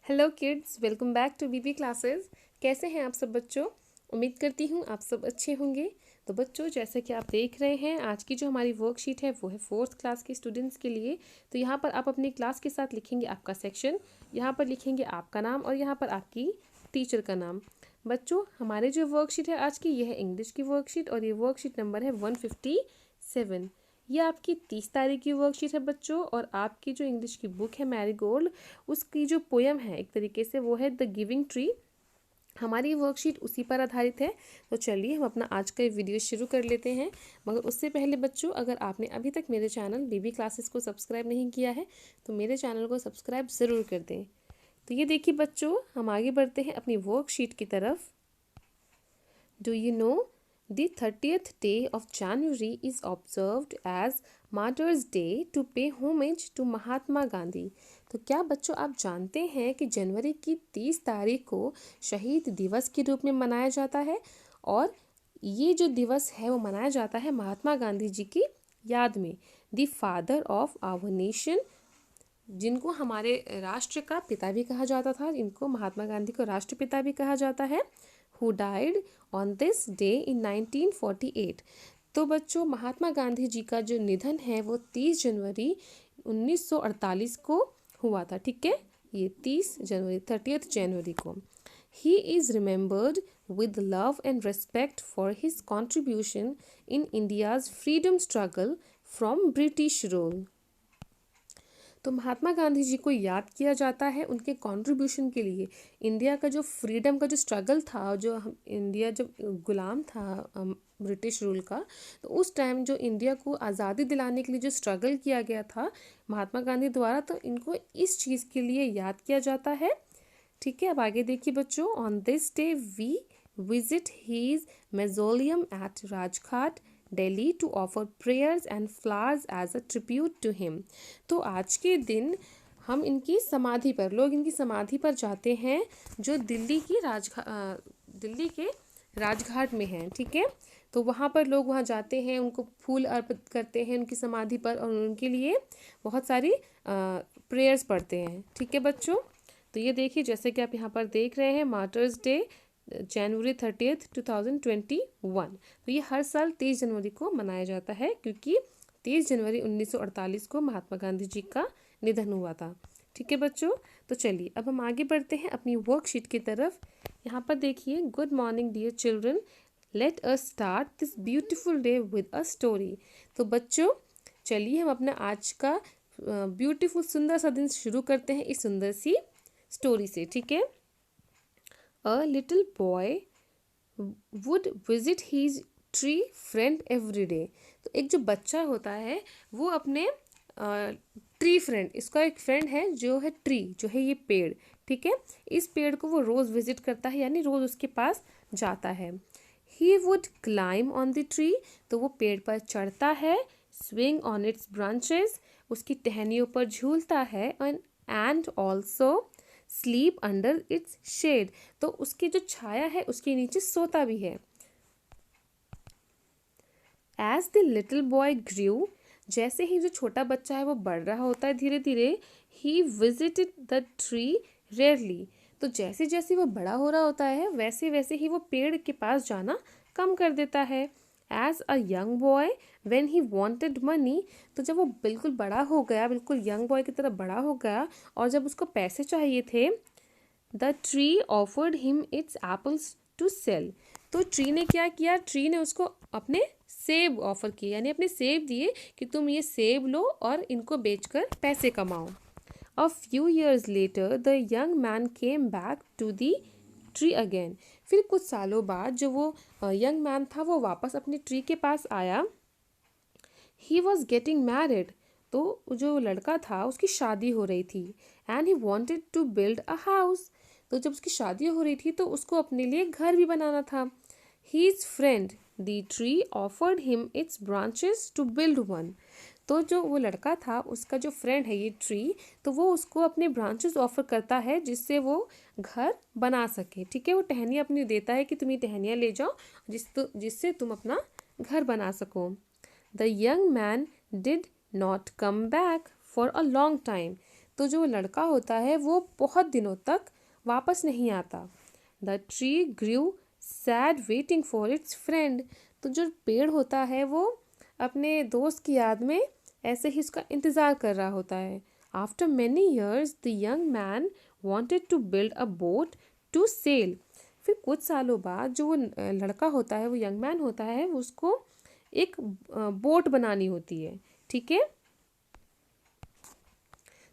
Hello kids, welcome back to BB classes. कैसे हैं आप सब बच्चों? उम्मीद करती हूँ आप सब अच्छे होंगे। तो बच्चों, जैसे कि आप देख रहे हैं, आज की जो हमारी वर्कशीट है वो है 4th क्लास के स्टूडेंट्स के लिए। तो यहाँ पर आप अपनी क्लास के साथ लिखेंगे आपका सेक्शन, यहाँ पर लिखेंगे आपका नाम और यहाँ पर आपकी टीचर का नाम। बच्चों, हमारे जो वर्कशीट है आज की, यह है इंग्लिश की वर्कशीट और ये वर्कशीट नंबर है 157। ये आपकी 30 तारीख की वर्कशीट है बच्चों। और आपकी जो इंग्लिश की बुक है मैरीगोल्ड, उसकी जो पोयम है एक तरीके से वो है द गिविंग ट्री। हमारी वर्कशीट उसी पर आधारित है। तो चलिए हम अपना आज का वीडियो शुरू कर लेते हैं। मगर उससे पहले बच्चों, अगर आपने अभी तक मेरे चैनल बीबी क्लासेस को सब्सक्राइब नहीं किया है तो मेरे चैनल को सब्सक्राइब ज़रूर कर दें। तो ये देखिए बच्चों, हम आगे बढ़ते हैं अपनी वर्कशीट की तरफ। Do you know the 30th day of January is observed as Martyrs Day to pay homage to Mahatma Gandhi. तो क्या बच्चों आप जानते हैं कि जनवरी की 30 तारीख को शहीद दिवस के रूप में मनाया जाता है और ये जो दिवस है वो मनाया जाता है महात्मा गांधी जी की याद में। The father of our nation, जिनको हमारे राष्ट्र का पिता भी कहा जाता था, इनको महात्मा गांधी को राष्ट्रपिता भी कहा जाता है, who died on this day in 1948। तो बच्चों, महात्मा गांधी जी का जो निधन है वो 30 जनवरी 1948 को हुआ था। ठीक है, ये 30 जनवरी 30th जनवरी को। He is remembered with love and respect for his contribution in India's freedom struggle from British rule। तो महात्मा गांधी जी को याद किया जाता है उनके कंट्रीब्यूशन के लिए। इंडिया का जो फ्रीडम का जो स्ट्रगल था, जो इंडिया जब गुलाम था ब्रिटिश रूल का, तो उस टाइम जो इंडिया को आज़ादी दिलाने के लिए जो स्ट्रगल किया गया था महात्मा गांधी द्वारा, तो इनको इस चीज़ के लिए याद किया जाता है। ठीक है, अब आगे देखिए बच्चों। On this day we visit his mausoleum at Rajghat Delhi to offer prayers and flowers as a tribute to him. तो आज के दिन हम इनकी समाधि पर, लोग इनकी समाधि पर जाते हैं जो दिल्ली के राजघाट में है। ठीक है, तो वहाँ पर लोग वहाँ जाते हैं, उनको फूल अर्पित करते हैं उनकी समाधि पर और उनके लिए बहुत सारी प्रेयर्स पढ़ते हैं। ठीक है बच्चों, तो ये देखिए जैसे कि आप यहाँ पर देख रहे हैं, मार्टर्स डे जनवरी 30th 2021। तो ये हर साल 30 जनवरी को मनाया जाता है क्योंकि 30 जनवरी 1948 को महात्मा गांधी जी का निधन हुआ था। ठीक है बच्चों, तो चलिए अब हम आगे बढ़ते हैं अपनी वर्कशीट की तरफ। यहाँ पर देखिए, good morning dear children, let us start this beautiful day with a story. तो बच्चों चलिए हम अपना आज का ब्यूटीफुल सुंदर सा दिन शुरू करते हैं इस सुंदर सी स्टोरी से। ठीक है। A little boy would visit his tree friend every day। तो एक जो बच्चा होता है वो अपने ट्री फ्रेंड, इसका एक फ्रेंड है जो है ट्री, जो है ये पेड़। ठीक है, इस पेड़ को वो रोज़ विजिट करता है, यानी रोज़ उसके पास जाता है। He would climb on the tree, तो वो पेड़ पर चढ़ता है। Swing on its branches, उसकी टहनियों पर झूलता है। And also sleep under its shade, तो उसकी जो छाया है उसके नीचे सोता भी है। एज द लिटिल बॉय ग्रू, जैसे ही जो छोटा बच्चा है वो बढ़ रहा होता है धीरे धीरे, he visited the tree rarely, तो जैसे जैसे वो बड़ा हो रहा होता है वैसे वैसे ही वो पेड़ के पास जाना कम कर देता है। As a young boy when he wanted money, तो जब वो बिल्कुल बड़ा हो गया, बिल्कुल यंग बॉय की तरह बड़ा हो गया और जब उसको पैसे चाहिए थे, the tree offered him its apples to sell, तो ट्री ने क्या किया, ट्री ने उसको अपने सेब ऑफर किए, यानी अपने सेब दिए कि तुम ये सेब लो और इनको बेचकर पैसे कमाओ। A few years later the young man came back to the tree again, फिर कुछ सालों बाद जो वो यंग मैन था वो वापस अपने ट्री के पास आया। ही वॉज गेटिंग मैरिड, तो जो लड़का था उसकी शादी हो रही थी। And he wanted to build a house, तो जब उसकी शादी हो रही थी तो उसको अपने लिए घर भी बनाना था। His friend the tree offered him its branches to build one, तो जो वो लड़का था उसका जो फ्रेंड है ये ट्री, तो वो उसको अपने ब्रांचेस ऑफर करता है जिससे वो घर बना सके। ठीक है, वो टहनियाँ अपनी देता है कि तुम ये टहनियाँ ले जाओ जिससे तुम अपना घर बना सको। The young man did not come back for a long time, तो जो लड़का होता है वो बहुत दिनों तक वापस नहीं आता। The tree grew sad waiting for its friend. तो जो पेड़ होता है वो अपने दोस्त की याद में ऐसे ही उसका इंतज़ार कर रहा होता है। After many years the young man wanted to build a boat to sail. फिर कुछ सालों बाद जो वो लड़का होता है, वो यंग मैन होता है, उसको एक बोट बनानी होती है। ठीक है,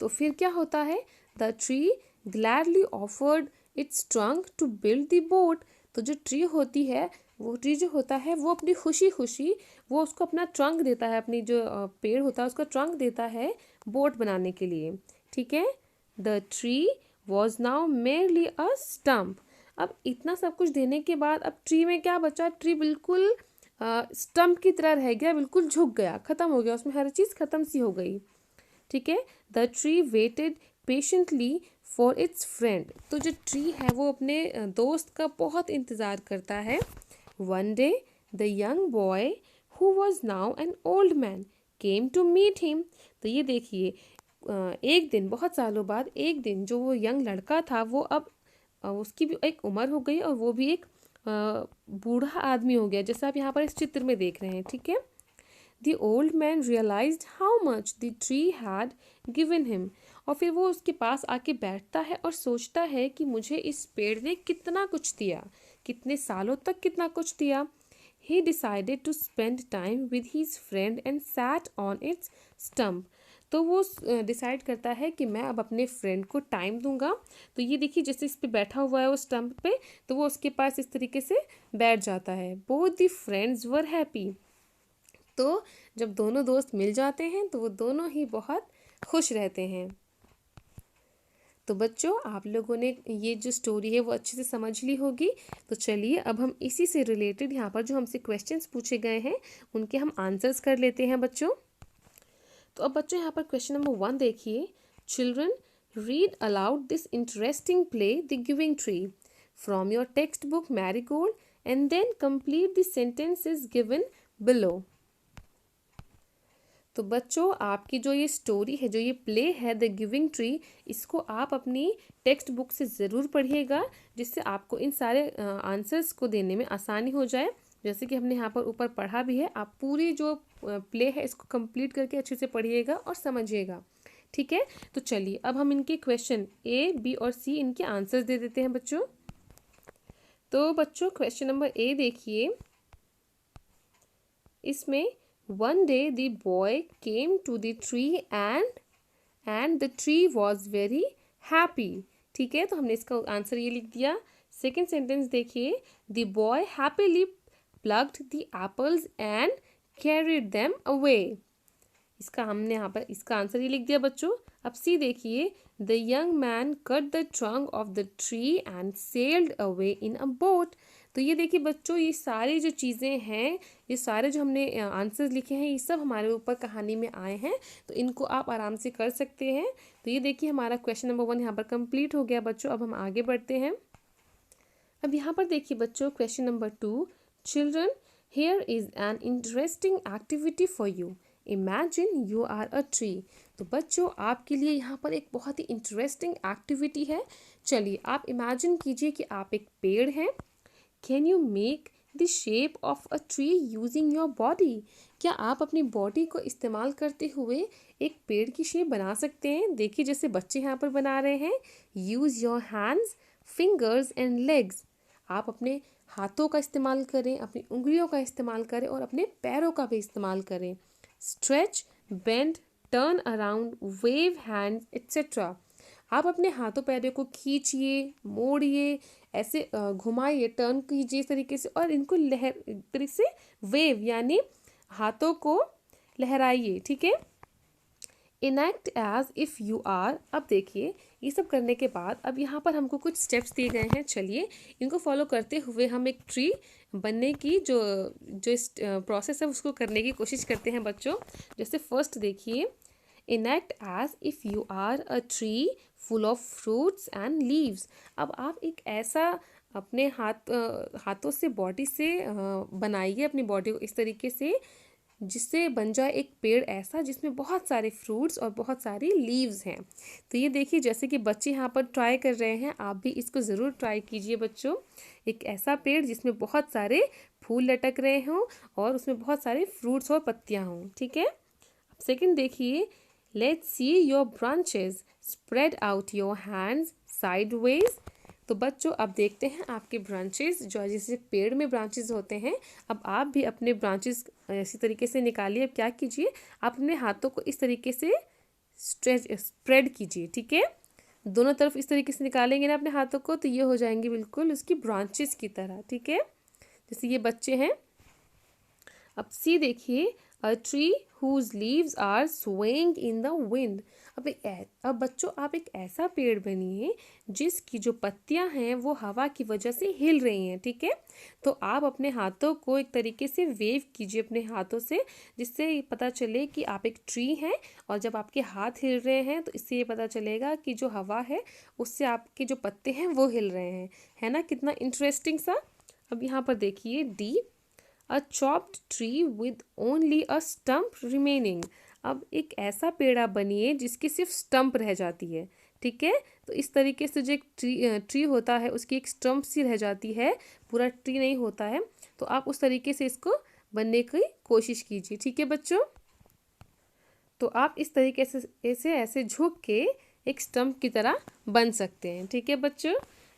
तो फिर क्या होता है, the tree gladly offered its trunk to build the boat. तो जो ट्री होती है, वो ट्री जो होता है वो अपनी खुशी खुशी वो उसको अपना ट्रंक देता है, अपनी जो पेड़ होता है उसका ट्रंक देता है बोट बनाने के लिए। ठीक है, the tree was now merely a stump. अब इतना सब कुछ देने के बाद अब ट्री में क्या बचा, ट्री बिल्कुल स्टम्प की तरह रह गया, बिल्कुल झुक गया, खत्म हो गया, उसमें हर चीज़ खत्म सी हो गई। ठीक है, the tree waited patiently for its friend. तो जो ट्री है वो अपने दोस्त का बहुत इंतज़ार करता है। One day the young boy who was now an old man came to meet him. तो ये देखिए, एक दिन, बहुत सालों बाद एक दिन, जो वो यंग लड़का था वो अब उसकी भी एक उम्र हो गई और वो भी एक बूढ़ा आदमी हो गया, जैसा आप यहाँ पर इस चित्र में देख रहे हैं। ठीक है, The old man realized how much the tree had given him. और फिर वो उसके पास आके बैठता है और सोचता है कि मुझे इस पेड़ ने कितना कुछ दिया, कितने सालों तक कितना कुछ दिया। He decided to spend time with his friend and sat on its stump. तो वो डिसाइड करता है कि मैं अब अपने फ्रेंड को टाइम दूंगा। तो ये देखिए, जैसे इस पे बैठा हुआ है वो स्टम्प पे, तो वो उसके पास इस तरीके से बैठ जाता है। Both the friends were happy. तो जब दोनों दोस्त मिल जाते हैं तो वो दोनों ही बहुत खुश रहते हैं। तो बच्चों, आप लोगों ने ये जो स्टोरी है वो अच्छे से समझ ली होगी। तो चलिए अब हम इसी से रिलेटेड यहाँ पर जो हमसे क्वेश्चंस पूछे गए हैं उनके हम आंसर्स कर लेते हैं बच्चों। तो अब बच्चों यहाँ पर क्वेश्चन नंबर 1 देखिए, children read aloud this interesting play the giving tree from your text book Marigold and then complete the sentences given below. तो बच्चों, आपकी जो ये स्टोरी है, जो ये प्ले है द गिविंग ट्री, इसको आप अपनी टेक्स्ट बुक से ज़रूर पढ़िएगा, जिससे आपको इन सारे आंसर्स को देने में आसानी हो जाए। जैसे कि हमने यहाँ पर ऊपर पढ़ा भी है, आप पूरी जो प्ले है इसको कंप्लीट करके अच्छे से पढ़िएगा और समझिएगा। ठीक है, तो चलिए अब हम इनके क्वेश्चन ए, बी और सी इनके आंसर्स दे देते हैं बच्चों। तो बच्चों, क्वेश्चन नंबर ए देखिए, इसमें One day the boy came to the tree and the tree was very happy. ठीक है, तो हमने इसका आंसर ये लिख दिया। सेकेंड सेंटेंस देखिए, the boy happily plucked the apples and carried them away. इसका हमने यहाँ पर इसका आंसर ये लिख दिया बच्चों। अब सी देखिए, the young man cut the trunk of the tree and sailed away in a boat. तो ये देखिए बच्चों, ये सारी जो चीज़ें हैं, ये सारे जो हमने आंसर्स लिखे हैं, ये सब हमारे ऊपर कहानी में आए हैं, तो इनको आप आराम से कर सकते हैं। तो ये देखिए, हमारा क्वेश्चन नंबर 1 यहाँ पर कंप्लीट हो गया बच्चों। अब हम आगे बढ़ते हैं। अब यहाँ पर देखिए बच्चों, question number 2, children here is an interesting activity for you, imagine you are a tree. तो बच्चों, आपके लिए यहाँ पर एक बहुत ही इंटरेस्टिंग एक्टिविटी है। चलिए आप इमेजिन कीजिए कि आप एक पेड़ हैं। Can you make the shape of a tree using your body. क्या आप अपनी बॉडी को इस्तेमाल करते हुए एक पेड़ की शेप बना सकते हैं। देखिए, जैसे बच्चे यहाँ पर बना रहे हैं। Use your hands, fingers and legs. आप अपने हाथों का इस्तेमाल करें, अपनी उंगलियों का इस्तेमाल करें और अपने पैरों का भी इस्तेमाल करें। Stretch, bend, turn around, wave hands etcetera. आप अपने हाथों पैरों को खींचिए, मोड़िए, ऐसे घुमाइए, टर्न कीजिए इस तरीके से, और इनको लहर तरीके से वेव यानी हाथों को लहराइए। ठीक है, enact as if you are. अब देखिए, ये सब करने के बाद अब यहाँ पर हमको कुछ स्टेप्स दिए गए हैं। चलिए इनको फॉलो करते हुए हम एक ट्री बनने की जो प्रोसेस है उसको करने की कोशिश करते हैं बच्चों। जैसे फर्स्ट देखिए, enact as if you are a tree full of fruits and leaves. अब आप एक ऐसा अपने हाथों से बॉडी से बनाइए अपनी बॉडी को इस तरीके से, जिससे बन जाए एक पेड़ ऐसा जिसमें बहुत सारे फ्रूट्स और बहुत सारी लीव्स हैं। तो ये देखिए, जैसे कि बच्चे यहाँ पर ट्राई कर रहे हैं, आप भी इसको ज़रूर ट्राई कीजिए बच्चों। एक ऐसा पेड़ जिसमें बहुत सारे फूल लटक रहे हों और उसमें बहुत सारे फ्रूट्स और पत्तियाँ हों। ठीक है। अब सेकंड देखिए, let's see your branches, spread out your hands sideways. तो बच्चों अब देखते हैं आपके ब्रांचेस, जो जैसे पेड़ में ब्रांचेस होते हैं, अब आप भी अपने ब्रांचेस इसी तरीके से निकालिए। अब क्या कीजिए, आप अपने हाथों को इस तरीके से स्प्रेड कीजिए। ठीक है, दोनों तरफ इस तरीके से निकालेंगे ना अपने हाथों को, तो ये हो जाएंगे बिल्कुल उसकी ब्रांचेस की तरह। ठीक है, जैसे ये बच्चे हैं। अब सी देखिए, a tree whose leaves are swaying in the wind. अब बच्चों आप एक ऐसा पेड़ बनिए जिसकी जो पत्तियां हैं वो हवा की वजह से हिल रही हैं। ठीक है, तो आप अपने हाथों को एक तरीके से वेव कीजिए अपने हाथों से, जिससे पता चले कि आप एक ट्री हैं। और जब आपके हाथ हिल रहे हैं तो इससे ये पता चलेगा कि जो हवा है उससे आपके जो पत्ते हैं वो हिल रहे हैं। है ना, कितना इंटरेस्टिंग सा। अब यहाँ पर देखिए D, a chopped tree with only a stump remaining. अब एक ऐसा पेड़ आप बनिए जिसकी सिर्फ स्टम्प रह जाती है। ठीक है, तो इस तरीके से जो एक ट्री होता है उसकी एक स्टम्प सी रह जाती है, पूरा ट्री नहीं होता है। तो आप उस तरीके से इसको बनने की कोशिश कीजिए। ठीक है बच्चों, तो आप इस तरीके से ऐसे झुक के एक स्टम्प की तरह बन सकते हैं। ठीक है बच्चों,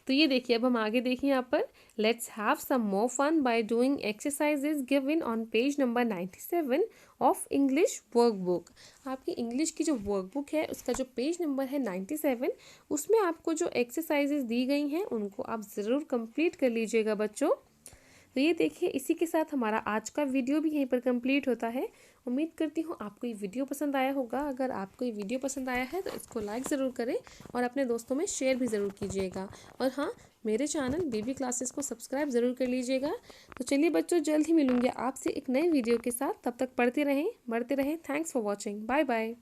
तो ये देखिए, अब हम आगे देखिए यहाँ पर, let's have some more fun by doing exercises given on page number 97 of English workbook. आपकी इंग्लिश की जो वर्कबुक है उसका जो पेज नंबर है 97, उसमें आपको जो एक्सरसाइजेज दी गई हैं उनको आप ज़रूर कंप्लीट कर लीजिएगा बच्चों। तो ये देखिए, इसी के साथ हमारा आज का वीडियो भी यहीं पर कंप्लीट होता है। उम्मीद करती हूँ आपको ये वीडियो पसंद आया होगा। अगर आपको ये वीडियो पसंद आया है तो इसको लाइक ज़रूर करें और अपने दोस्तों में शेयर भी ज़रूर कीजिएगा। और हाँ, मेरे चैनल बेबी क्लासेस को सब्सक्राइब ज़रूर कर लीजिएगा। तो चलिए बच्चों, जल्द ही मिलूंगी आपसे एक नए वीडियो के साथ। तब तक पढ़ते रहें, बढ़ते रहें। Thanks for watching. Bye bye.